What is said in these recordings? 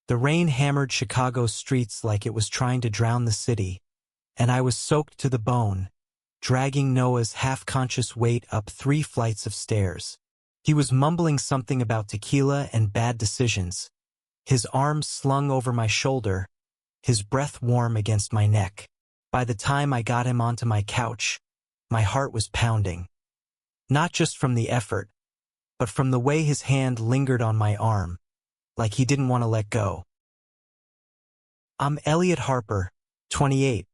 The rain hammered Chicago's streets like it was trying to drown the city, and I was soaked to the bone, dragging Noah's half-conscious weight up 3 flights of stairs. He was mumbling something about tequila and bad decisions, his arms slung over my shoulder, his breath warm against my neck. By the time I got him onto my couch, my heart was pounding. Not just from the effort, but from the way his hand lingered on my arm, like he didn't want to let go. I'm Elliot Harper, 28,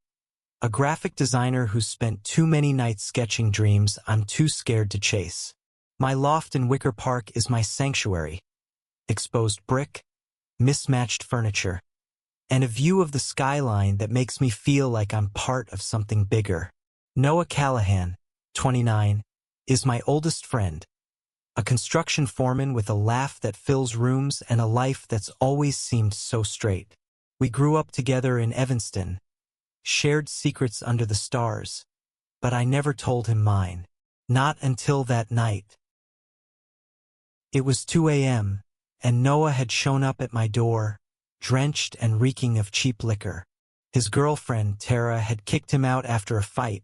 a graphic designer who's spent too many nights sketching dreams I'm too scared to chase. My loft in Wicker Park is my sanctuary. Exposed brick, mismatched furniture, and a view of the skyline that makes me feel like I'm part of something bigger. Noah Callahan, 29, is my oldest friend, a construction foreman with a laugh that fills rooms and a life that's always seemed so straight. We grew up together in Evanston, shared secrets under the stars, but I never told him mine. Not until that night. It was 2 a.m., and Noah had shown up at my door, drenched and reeking of cheap liquor. His girlfriend, Tara, had kicked him out after a fight.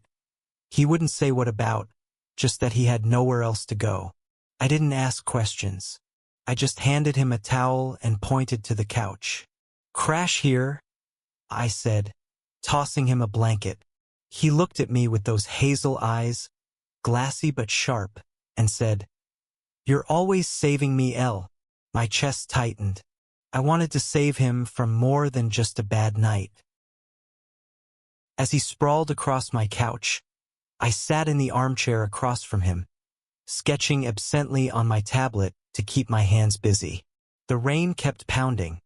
He wouldn't say what about, just that he had nowhere else to go. I didn't ask questions. I just handed him a towel and pointed to the couch. "Crash here," I said, tossing him a blanket. He looked at me with those hazel eyes, glassy but sharp, and said, "You're always saving me, Elle." My chest tightened. I wanted to save him from more than just a bad night. As he sprawled across my couch, I sat in the armchair across from him, sketching absently on my tablet to keep my hands busy. The rain kept pounding,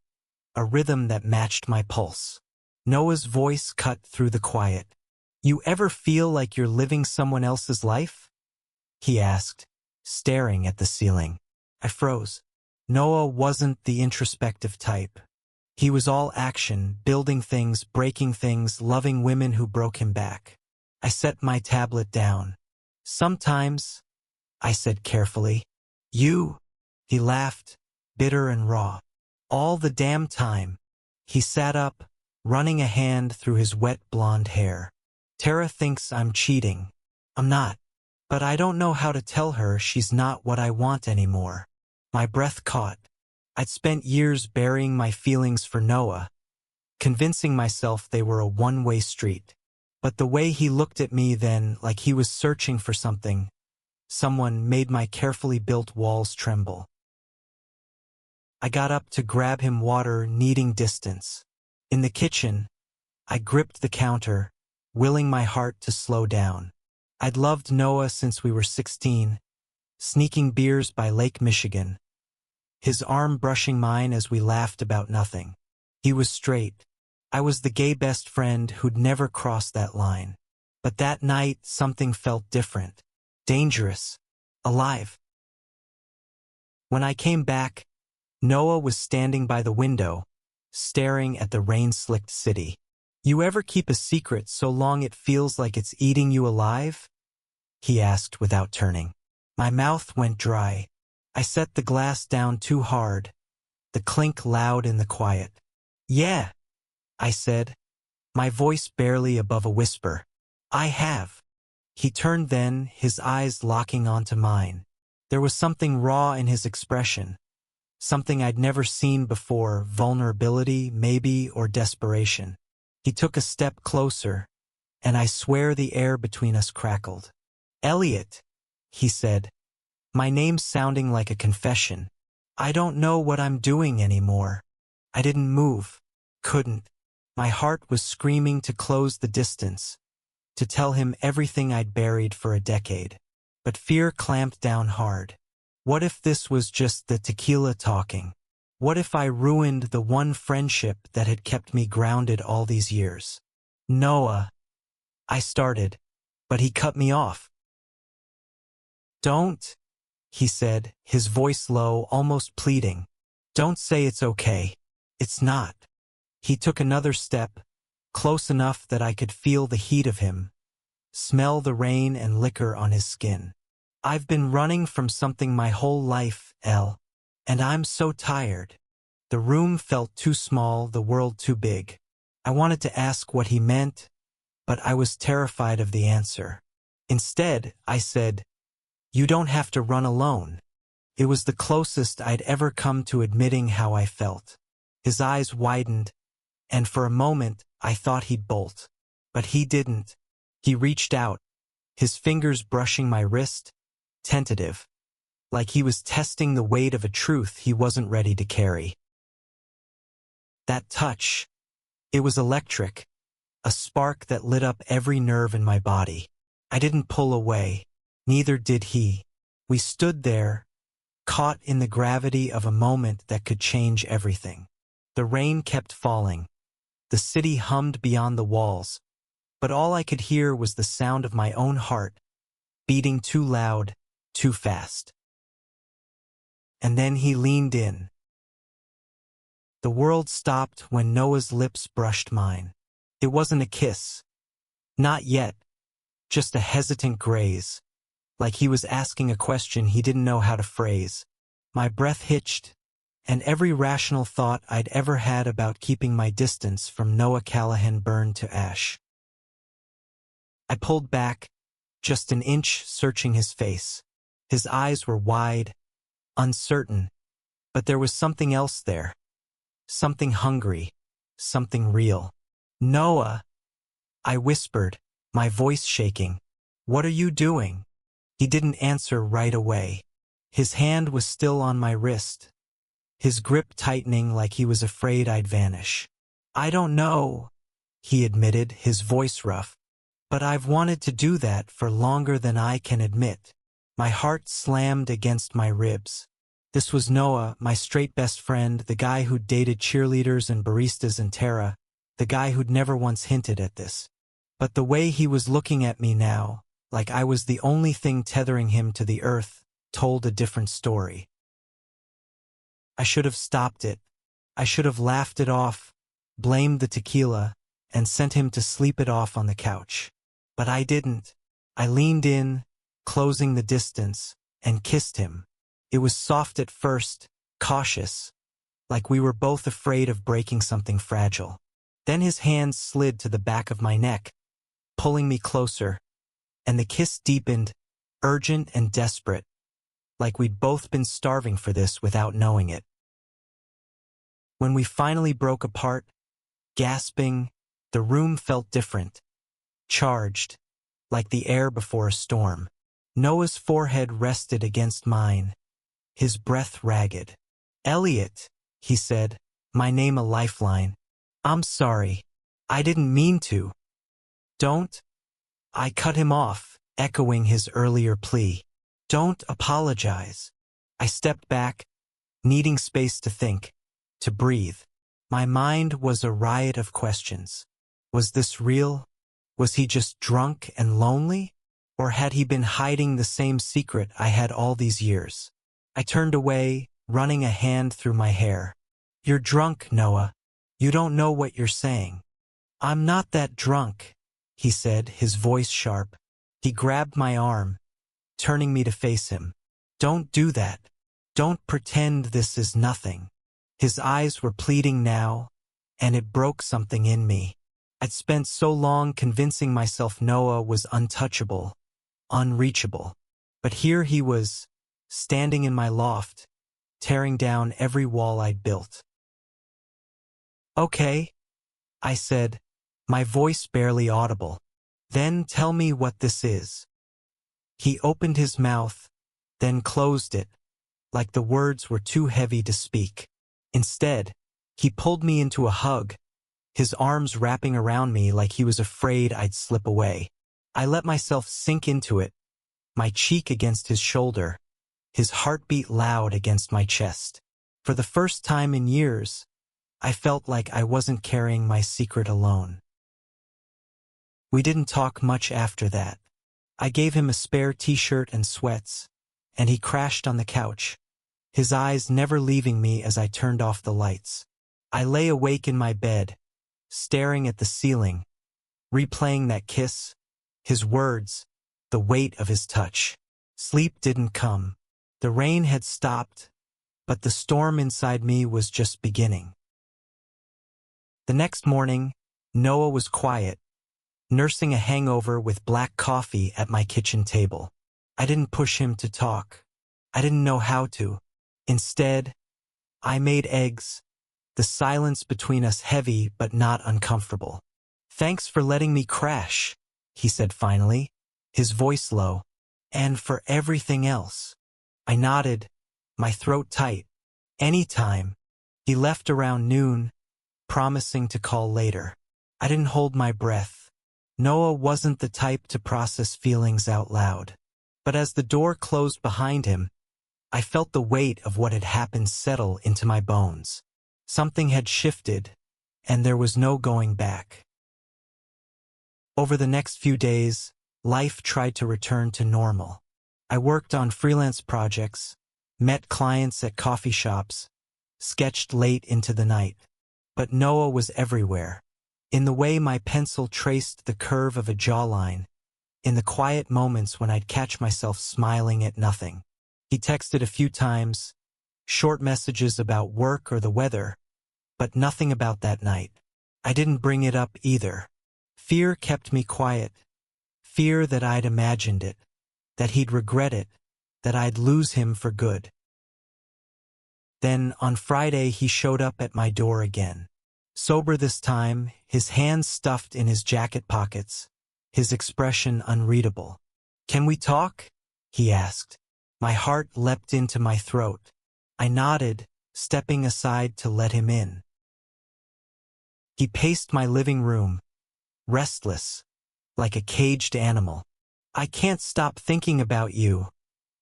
a rhythm that matched my pulse. Noah's voice cut through the quiet. "You ever feel like you're living someone else's life?" he asked, staring at the ceiling. I froze. Noah wasn't the introspective type. He was all action, building things, breaking things, loving women who broke him back. I set my tablet down. "Sometimes," I said carefully. "You?" He laughed, bitter and raw. "All the damn time." He sat up, running a hand through his wet blonde hair. "Tara thinks I'm cheating. I'm not. But I don't know how to tell her she's not what I want anymore." My breath caught. I'd spent years burying my feelings for Noah, convincing myself they were a one-way street. But the way he looked at me then, like he was searching for something, someone, made my carefully built walls tremble. I got up to grab him water, needing distance. In the kitchen, I gripped the counter, willing my heart to slow down. I'd loved Noah since we were 16, sneaking beers by Lake Michigan, his arm brushing mine as we laughed about nothing. He was straight. I was the gay best friend who'd never crossed that line. But that night, something felt different, dangerous, alive. When I came back, Noah was standing by the window, staring at the rain-slicked city. "You ever keep a secret so long it feels like it's eating you alive?" he asked without turning. My mouth went dry. I set the glass down too hard, the clink loud in the quiet. "Yeah," I said, my voice barely above a whisper. "I have." He turned then, his eyes locking onto mine. There was something raw in his expression, something I'd never seen before, vulnerability, maybe, or desperation. He took a step closer, and I swear the air between us crackled. "Elliot," he said, my name sounding like a confession. "I don't know what I'm doing anymore." I didn't move, couldn't. My heart was screaming to close the distance, to tell him everything I'd buried for a decade. But fear clamped down hard. What if this was just the tequila talking? What if I ruined the one friendship that had kept me grounded all these years? "Noah," I started, but he cut me off. "Don't," he said, his voice low, almost pleading. "Don't say it's okay. It's not." He took another step, close enough that I could feel the heat of him, smell the rain and liquor on his skin. "I've been running from something my whole life, Elle, and I'm so tired. The room felt too small, the world too big. I wanted to ask what he meant, but I was terrified of the answer. Instead, I said, "You don't have to run alone." It was the closest I'd ever come to admitting how I felt. His eyes widened, and for a moment, I thought he'd bolt. But he didn't. He reached out, his fingers brushing my wrist, tentative, like he was testing the weight of a truth he wasn't ready to carry. That touch, it was electric, a spark that lit up every nerve in my body. I didn't pull away, neither did he. We stood there, caught in the gravity of a moment that could change everything. The rain kept falling. The city hummed beyond the walls, but all I could hear was the sound of my own heart, beating too loud, too fast. And then he leaned in. The world stopped when Noah's lips brushed mine. It wasn't a kiss. Not yet. Just a hesitant graze, like he was asking a question he didn't know how to phrase. My breath hitched, and every rational thought I'd ever had about keeping my distance from Noah Callahan burned to ash. I pulled back, just an inch, searching his face. His eyes were wide, uncertain, but there was something else there. Something hungry, something real. "Noah," I whispered, my voice shaking. "What are you doing?" He didn't answer right away. His hand was still on my wrist, his grip tightening like he was afraid I'd vanish. "I don't know," he admitted, his voice rough. "But I've wanted to do that for longer than I can admit." My heart slammed against my ribs. This was Noah, my straight best friend, the guy who'd dated cheerleaders and baristas in Terra, the guy who'd never once hinted at this. But the way he was looking at me now, like I was the only thing tethering him to the earth, told a different story. I should have stopped it. I should have laughed it off, blamed the tequila, and sent him to sleep it off on the couch. But I didn't. I leaned in, closing the distance, and kissed him. It was soft at first, cautious, like we were both afraid of breaking something fragile. Then his hands slid to the back of my neck, pulling me closer, and the kiss deepened, urgent and desperate, like we'd both been starving for this without knowing it. When we finally broke apart, gasping, the room felt different, charged, like the air before a storm. Noah's forehead rested against mine, his breath ragged. "Elliot," he said, my name a lifeline. "I'm sorry. I didn't mean to." "Don't." I cut him off, echoing his earlier plea. "Don't apologize." I stepped back, needing space to think, to breathe. My mind was a riot of questions. Was this real? Was he just drunk and lonely? Or had he been hiding the same secret I had all these years? I turned away, running a hand through my hair. "You're drunk, Noah. You don't know what you're saying." "I'm not that drunk," he said, his voice sharp. He grabbed my arm, turning me to face him. "Don't do that. Don't pretend this is nothing." His eyes were pleading now, and it broke something in me. I'd spent so long convincing myself Noah was untouchable, unreachable. But here he was, standing in my loft, tearing down every wall I'd built. "Okay," I said, my voice barely audible. "Then tell me what this is." He opened his mouth, then closed it, like the words were too heavy to speak. Instead, he pulled me into a hug, his arms wrapping around me like he was afraid I'd slip away. I let myself sink into it, my cheek against his shoulder, his heartbeat loud against my chest. For the first time in years, I felt like I wasn't carrying my secret alone. We didn't talk much after that. I gave him a spare t-shirt and sweats, and he crashed on the couch, his eyes never leaving me as I turned off the lights. I lay awake in my bed, staring at the ceiling, replaying that kiss, his words, the weight of his touch. Sleep didn't come. The rain had stopped, but the storm inside me was just beginning. The next morning, Noah was quiet, nursing a hangover with black coffee at my kitchen table. I didn't push him to talk. I didn't know how to. Instead, I made eggs, the silence between us heavy but not uncomfortable. "Thanks for letting me crash," he said finally, his voice low. "And for everything else." I nodded, my throat tight. "Anytime." He left around noon, promising to call later. I didn't hold my breath. Noah wasn't the type to process feelings out loud. But as the door closed behind him, I felt the weight of what had happened settle into my bones. Something had shifted, and there was no going back. Over the next few days, life tried to return to normal. I worked on freelance projects, met clients at coffee shops, sketched late into the night. But Noah was everywhere. In the way my pencil traced the curve of a jawline, in the quiet moments when I'd catch myself smiling at nothing. He texted a few times, short messages about work or the weather, but nothing about that night. I didn't bring it up either. Fear kept me quiet. Fear that I'd imagined it, that he'd regret it, that I'd lose him for good. Then, on Friday, he showed up at my door again. Sober this time, his hands stuffed in his jacket pockets, his expression unreadable. "Can we talk?" he asked. My heart leapt into my throat. I nodded, stepping aside to let him in. He paced my living room, restless, like a caged animal. "I can't stop thinking about you,"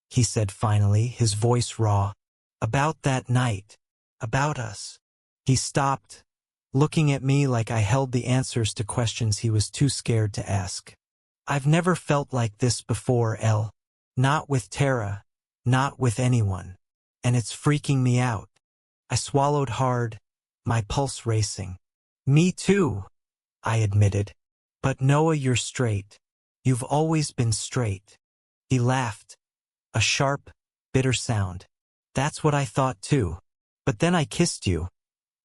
he said finally, his voice raw. "About that night. About us." He stopped, looking at me like I held the answers to questions he was too scared to ask. "I've never felt like this before, Elle. Not with Tara, not with anyone. And it's freaking me out." I swallowed hard, my pulse racing. "Me too," I admitted. "But Noah, you're straight. You've always been straight." He laughed, a sharp, bitter sound. "That's what I thought too. But then I kissed you,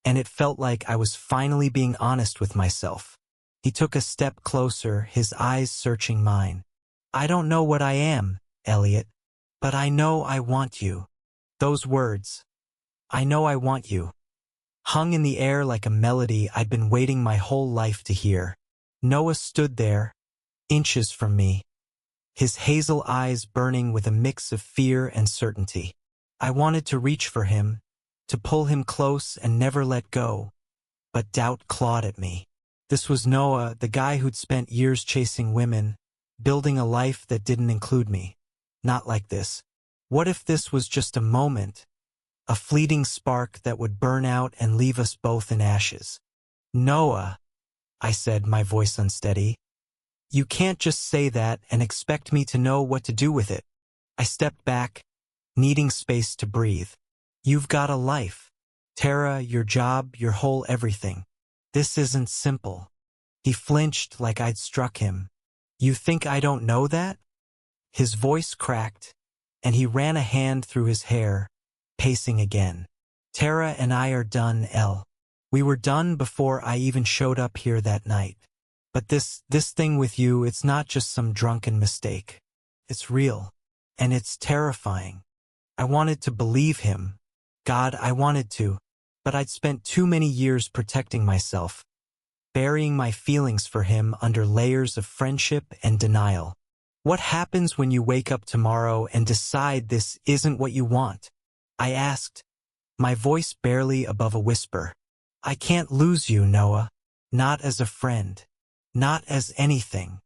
and it felt like I was finally being honest with myself." He took a step closer, his eyes searching mine. "I don't know what I am, Elliot, but I know I want you." Those words, "I know I want you," hung in the air like a melody I'd been waiting my whole life to hear. Noah stood there, inches from me, his hazel eyes burning with a mix of fear and certainty. I wanted to reach for him, to pull him close and never let go, but doubt clawed at me. This was Noah, the guy who'd spent years chasing women, building a life that didn't include me. Not like this. What if this was just a moment, a fleeting spark that would burn out and leave us both in ashes? "Noah," I said, my voice unsteady, "you can't just say that and expect me to know what to do with it." I stepped back, needing space to breathe. "You've got a life. Tara, your job, your whole everything. This isn't simple." He flinched like I'd struck him. "You think I don't know that?" His voice cracked, and he ran a hand through his hair, pacing again. "Tara and I are done, Elle. We were done before I even showed up here that night. But this thing with you, it's not just some drunken mistake. It's real, and it's terrifying." I wanted to believe him. God, I wanted to, but I'd spent too many years protecting myself, burying my feelings for him under layers of friendship and denial. "What happens when you wake up tomorrow and decide this isn't what you want?" I asked, my voice barely above a whisper. "I can't lose you, Noah. Not as a friend. Not as anything."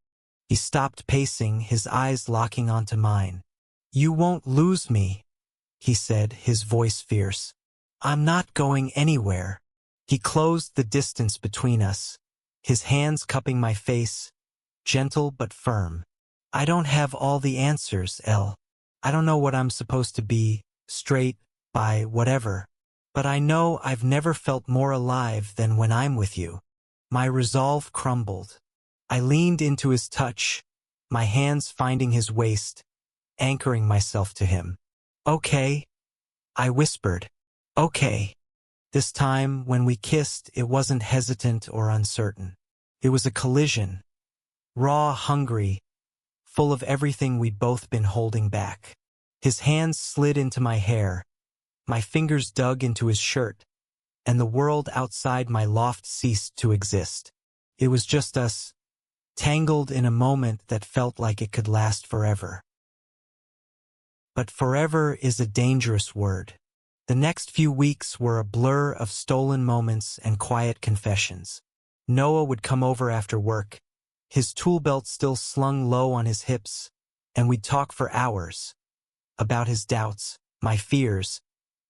He stopped pacing, his eyes locking onto mine. "You won't lose me," he said, his voice fierce. "I'm not going anywhere." He closed the distance between us, his hands cupping my face, gentle but firm. "I don't have all the answers, Elle. I don't know what I'm supposed to be, straight, bi, whatever. But I know I've never felt more alive than when I'm with you." My resolve crumbled. I leaned into his touch, my hands finding his waist, anchoring myself to him. "Okay," I whispered, "Okay." This time, when we kissed, it wasn't hesitant or uncertain. It was a collision, raw, hungry, full of everything we'd both been holding back. His hands slid into my hair, my fingers dug into his shirt, and the world outside my loft ceased to exist. It was just us, tangled in a moment that felt like it could last forever. But forever is a dangerous word. The next few weeks were a blur of stolen moments and quiet confessions. Noah would come over after work, his tool belt still slung low on his hips, and we'd talk for hours about his doubts, my fears,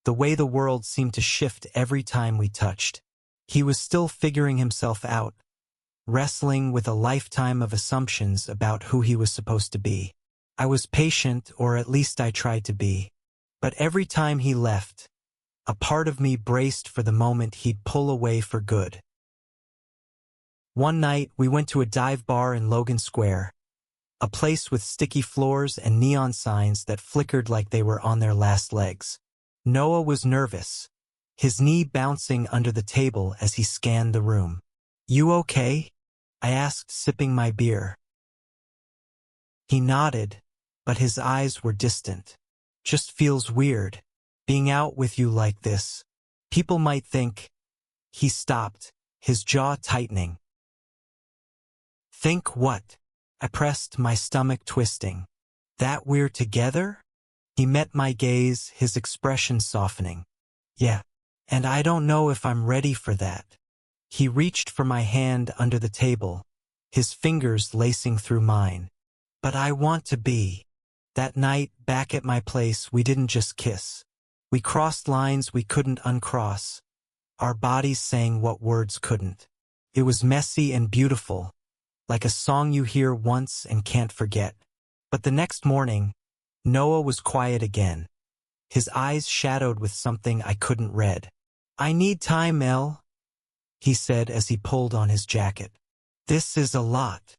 the way the world seemed to shift every time we touched. He was still figuring himself out, wrestling with a lifetime of assumptions about who he was supposed to be. I was patient, or at least I tried to be. But every time he left, a part of me braced for the moment he'd pull away for good. One night, we went to a dive bar in Logan Square, a place with sticky floors and neon signs that flickered like they were on their last legs. Noah was nervous, his knee bouncing under the table as he scanned the room. "You okay?" I asked, sipping my beer. He nodded, but his eyes were distant. "Just feels weird, being out with you like this. People might think—" He stopped, his jaw tightening. "Think what?" I pressed, my stomach twisting. "That we're together?" He met my gaze, his expression softening. "Yeah, and I don't know if I'm ready for that." He reached for my hand under the table, his fingers lacing through mine. "But I want to be." That night, back at my place, we didn't just kiss. We crossed lines we couldn't uncross, our bodies saying what words couldn't. It was messy and beautiful, like a song you hear once and can't forget. But the next morning, Noah was quiet again, his eyes shadowed with something I couldn't read. "I need time, Elle," he said as he pulled on his jacket. "This is a lot."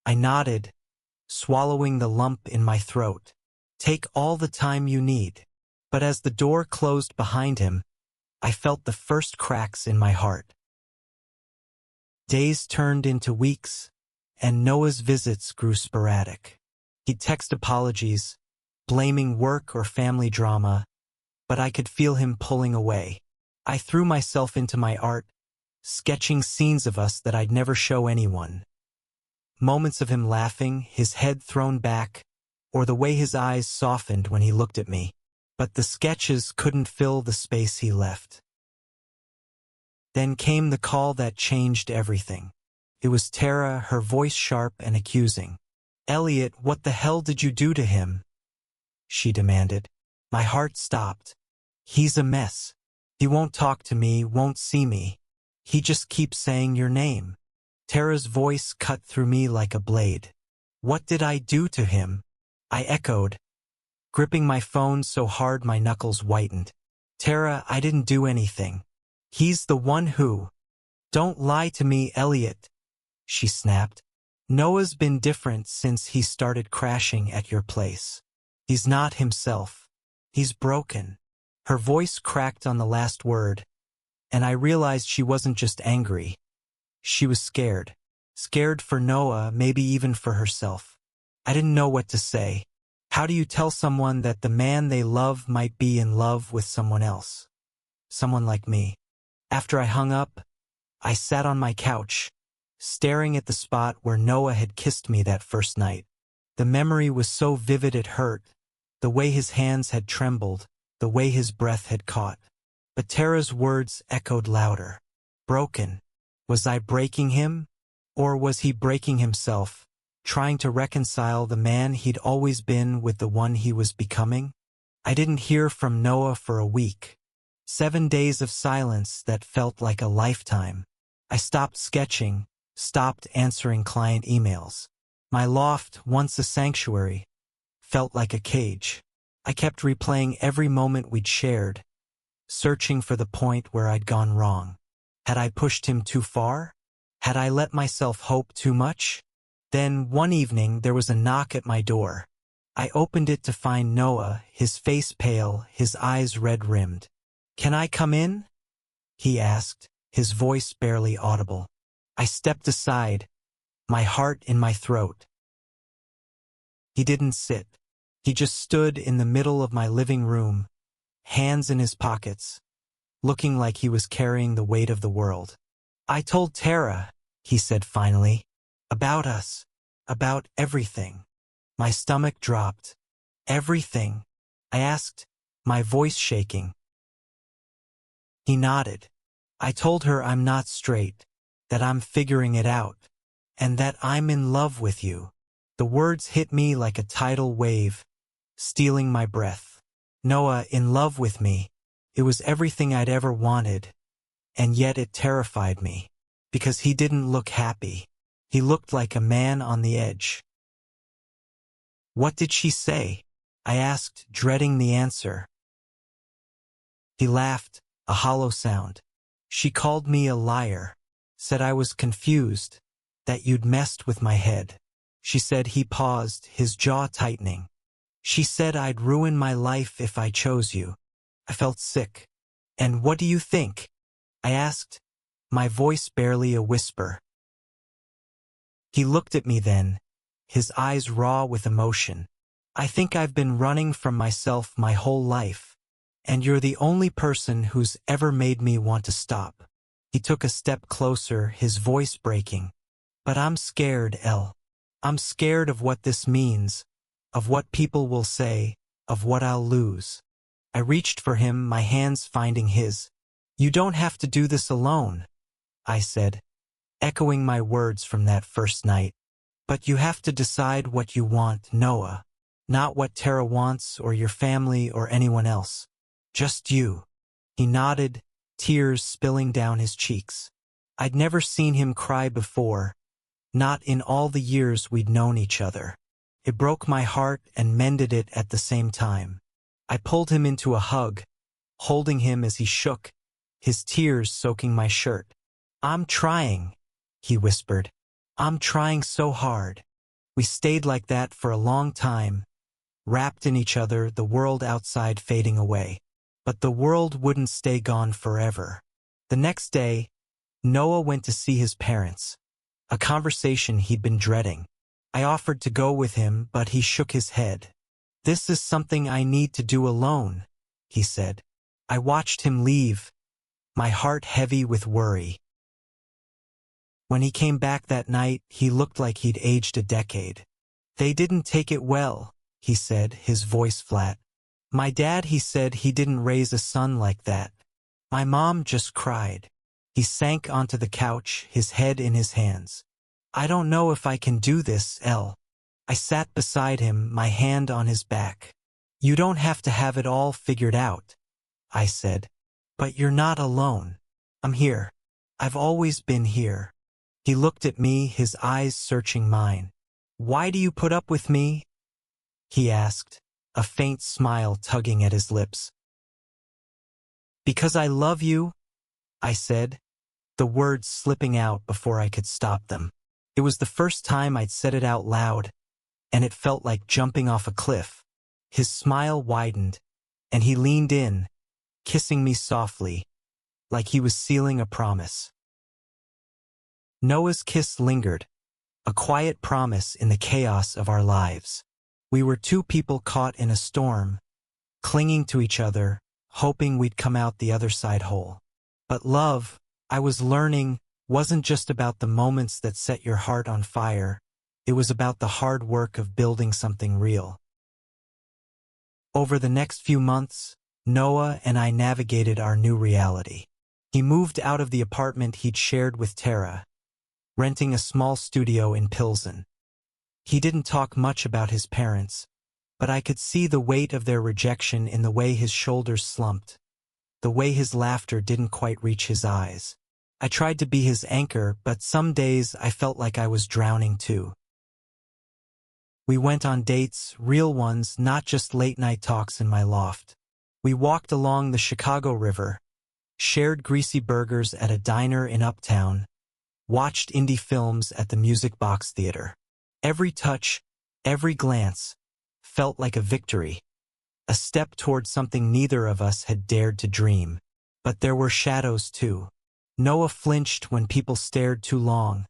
I nodded, swallowing the lump in my throat. "Take all the time you need." But as the door closed behind him, I felt the first cracks in my heart. Days turned into weeks, and Noah's visits grew sporadic. He'd text apologies, blaming work or family drama, but I could feel him pulling away. I threw myself into my art, sketching scenes of us that I'd never show anyone. Moments of him laughing, his head thrown back, or the way his eyes softened when he looked at me. But the sketches couldn't fill the space he left. Then came the call that changed everything. It was Tara, her voice sharp and accusing. "Elliot, what the hell did you do to him?" she demanded. My heart stopped. "He's a mess. He won't talk to me, won't see me. He just keeps saying your name." Tara's voice cut through me like a blade. "What did I do to him?" I echoed, gripping my phone so hard my knuckles whitened. "Tara, I didn't do anything. He's the one who—" "Don't lie to me, Elliot," she snapped. "Noah's been different since he started crashing at your place. He's not himself. He's broken." Her voice cracked on the last word, and I realized she wasn't just angry. She was scared. Scared for Noah, maybe even for herself. I didn't know what to say. How do you tell someone that the man they love might be in love with someone else? Someone like me. After I hung up, I sat on my couch, staring at the spot where Noah had kissed me that first night. The memory was so vivid it hurt, the way his hands had trembled, the way his breath had caught. But Tara's words echoed louder. Broken. Was I breaking him? Or was he breaking himself, trying to reconcile the man he'd always been with the one he was becoming? I didn't hear from Noah for a week. 7 days of silence that felt like a lifetime. I stopped sketching, stopped answering client emails. My loft, once a sanctuary, felt like a cage. I kept replaying every moment we'd shared, searching for the point where I'd gone wrong. Had I pushed him too far? Had I let myself hope too much? Then, one evening, there was a knock at my door. I opened it to find Noah, his face pale, his eyes red-rimmed. "Can I come in?" he asked, his voice barely audible. I stepped aside, my heart in my throat. He didn't sit. He just stood in the middle of my living room, hands in his pockets, looking like he was carrying the weight of the world. "I told Tara," he said finally, "about us, about everything." My stomach dropped. "Everything?" I asked, my voice shaking. He nodded. "I told her I'm not straight, that I'm figuring it out, and that I'm in love with you." The words hit me like a tidal wave, stealing my breath. Noah in love with me. It was everything I'd ever wanted, and yet it terrified me, because he didn't look happy. He looked like a man on the edge. "What did she say?" I asked, dreading the answer. He laughed, a hollow sound. "She called me a liar, said I was confused, that you'd messed with my head." She said. He paused, his jaw tightening. "She said I'd ruin my life if I chose you." I felt sick. "And what do you think?" I asked, my voice barely a whisper. He looked at me then, his eyes raw with emotion. "I think I've been running from myself my whole life, and you're the only person who's ever made me want to stop." He took a step closer, his voice breaking. "But I'm scared, Elle. I'm scared of what this means, of what people will say, of what I'll lose." I reached for him, my hands finding his. "You don't have to do this alone," I said, echoing my words from that first night. "But you have to decide what you want, Noah. Not what Tara wants or your family or anyone else. Just you." He nodded, tears spilling down his cheeks. I'd never seen him cry before, not in all the years we'd known each other. It broke my heart and mended it at the same time. I pulled him into a hug, holding him as he shook, his tears soaking my shirt. "I'm trying," he whispered. "I'm trying so hard." We stayed like that for a long time, wrapped in each other, the world outside fading away. But the world wouldn't stay gone forever. The next day, Noah went to see his parents, a conversation he'd been dreading. I offered to go with him, but he shook his head. "This is something I need to do alone," he said. I watched him leave, my heart heavy with worry. When he came back that night, he looked like he'd aged a decade. "They didn't take it well," he said, his voice flat. "My dad," he said, "he didn't raise a son like that. My mom just cried." He sank onto the couch, his head in his hands. "I don't know if I can do this, Elle." I sat beside him, my hand on his back. "You don't have to have it all figured out," I said. "But you're not alone. I'm here. I've always been here." He looked at me, his eyes searching mine. "Why do you put up with me?" he asked, a faint smile tugging at his lips. "Because I love you," I said, the words slipping out before I could stop them. It was the first time I'd said it out loud, and it felt like jumping off a cliff. His smile widened, and he leaned in, kissing me softly, like he was sealing a promise. Noah's kiss lingered, a quiet promise in the chaos of our lives. We were two people caught in a storm, clinging to each other, hoping we'd come out the other side whole. But love, I was learning, wasn't just about the moments that set your heart on fire. It was about the hard work of building something real. Over the next few months, Noah and I navigated our new reality. He moved out of the apartment he'd shared with Tara, renting a small studio in Pilsen. He didn't talk much about his parents, but I could see the weight of their rejection in the way his shoulders slumped, the way his laughter didn't quite reach his eyes. I tried to be his anchor, but some days I felt like I was drowning too. We went on dates, real ones, not just late-night talks in my loft. We walked along the Chicago River, shared greasy burgers at a diner in Uptown, watched indie films at the Music Box Theater. Every touch, every glance, felt like a victory, a step toward something neither of us had dared to dream. But there were shadows too. Noah flinched when people stared too long,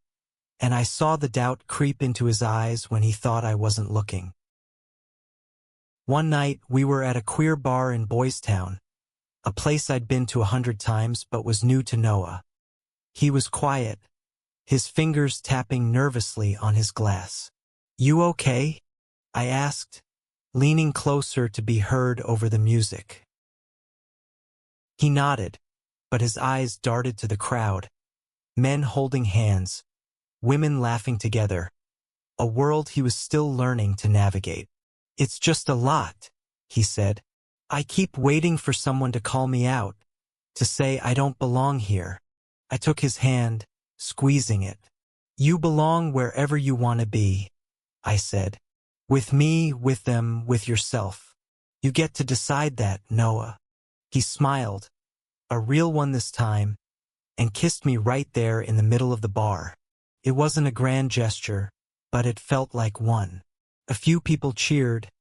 and I saw the doubt creep into his eyes when he thought I wasn't looking. One night, we were at a queer bar in Boys Town, a place I'd been to 100 times but was new to Noah. He was quiet, his fingers tapping nervously on his glass. "You okay?" I asked, leaning closer to be heard over the music. He nodded, but his eyes darted to the crowd. Men holding hands, women laughing together, a world he was still learning to navigate. "It's just a lot," he said. "I keep waiting for someone to call me out, to say I don't belong here." I took his hand, squeezing it. "You belong wherever you want to be," I said. "With me, with them, with yourself. You get to decide that, Noah." He smiled, a real one this time, and kissed me right there in the middle of the bar. It wasn't a grand gesture, but it felt like one. A few people cheered,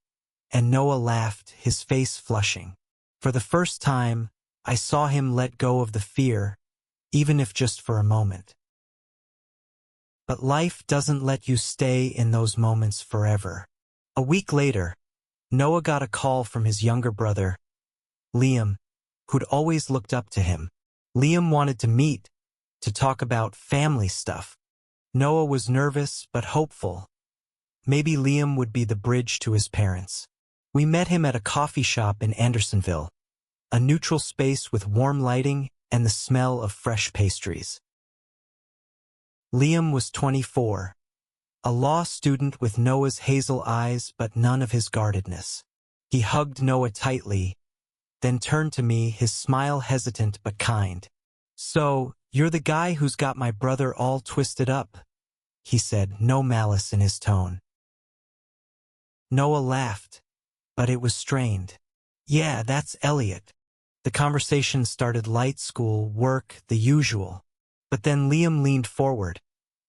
and Noah laughed, his face flushing. For the first time, I saw him let go of the fear, even if just for a moment. But life doesn't let you stay in those moments forever. A week later, Noah got a call from his younger brother, Liam, who'd always looked up to him. Liam wanted to meet, to talk about family stuff. Noah was nervous but hopeful. Maybe Liam would be the bridge to his parents. We met him at a coffee shop in Andersonville, a neutral space with warm lighting and the smell of fresh pastries. Liam was 24, a law student with Noah's hazel eyes but none of his guardedness. He hugged Noah tightly, then turned to me, his smile hesitant but kind. "So, you're the guy who's got my brother all twisted up," he said, no malice in his tone. Noah laughed, but it was strained. "Yeah, that's Elliot." The conversation started light: school, work, the usual. But then Liam leaned forward,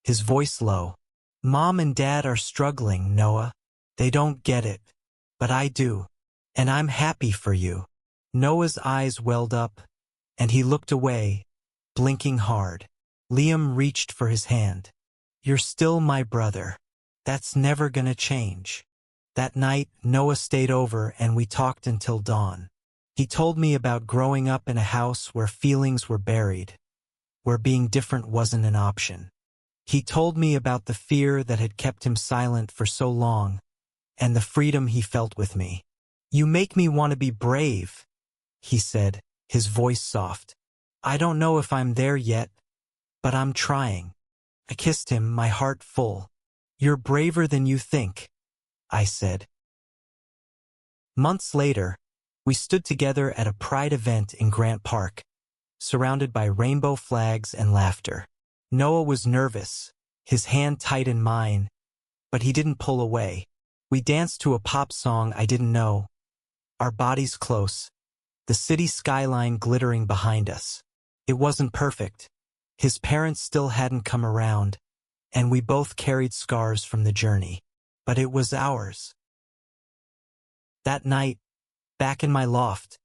his voice low. "Mom and Dad are struggling, Noah. They don't get it. But I do. And I'm happy for you." Noah's eyes welled up, and he looked away, blinking hard. Liam reached for his hand. "You're still my brother. That's never gonna change." That night, Noah stayed over and we talked until dawn. He told me about growing up in a house where feelings were buried, where being different wasn't an option. He told me about the fear that had kept him silent for so long, and the freedom he felt with me. "You make me want to be brave," he said, his voice soft. "I don't know if I'm there yet, but I'm trying." I kissed him, my heart full. "You're braver than you think," I said. Months later, we stood together at a pride event in Grant Park, surrounded by rainbow flags and laughter. Noah was nervous, his hand tight in mine, but he didn't pull away. We danced to a pop song I didn't know, our bodies close, the city skyline glittering behind us. It wasn't perfect. His parents still hadn't come around, and we both carried scars from the journey. But it was ours. That night, back in my loft,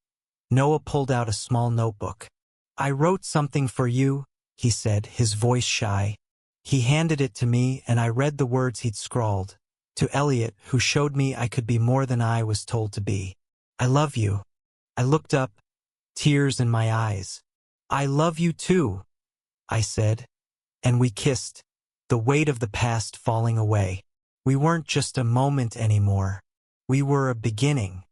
Noah pulled out a small notebook. "I wrote something for you," he said, his voice shy. He handed it to me and I read the words he'd scrawled. "To Elliot, who showed me I could be more than I was told to be. I love you." I looked up, tears in my eyes. "I love you too," I said, and we kissed, the weight of the past falling away. We weren't just a moment anymore. We were a beginning.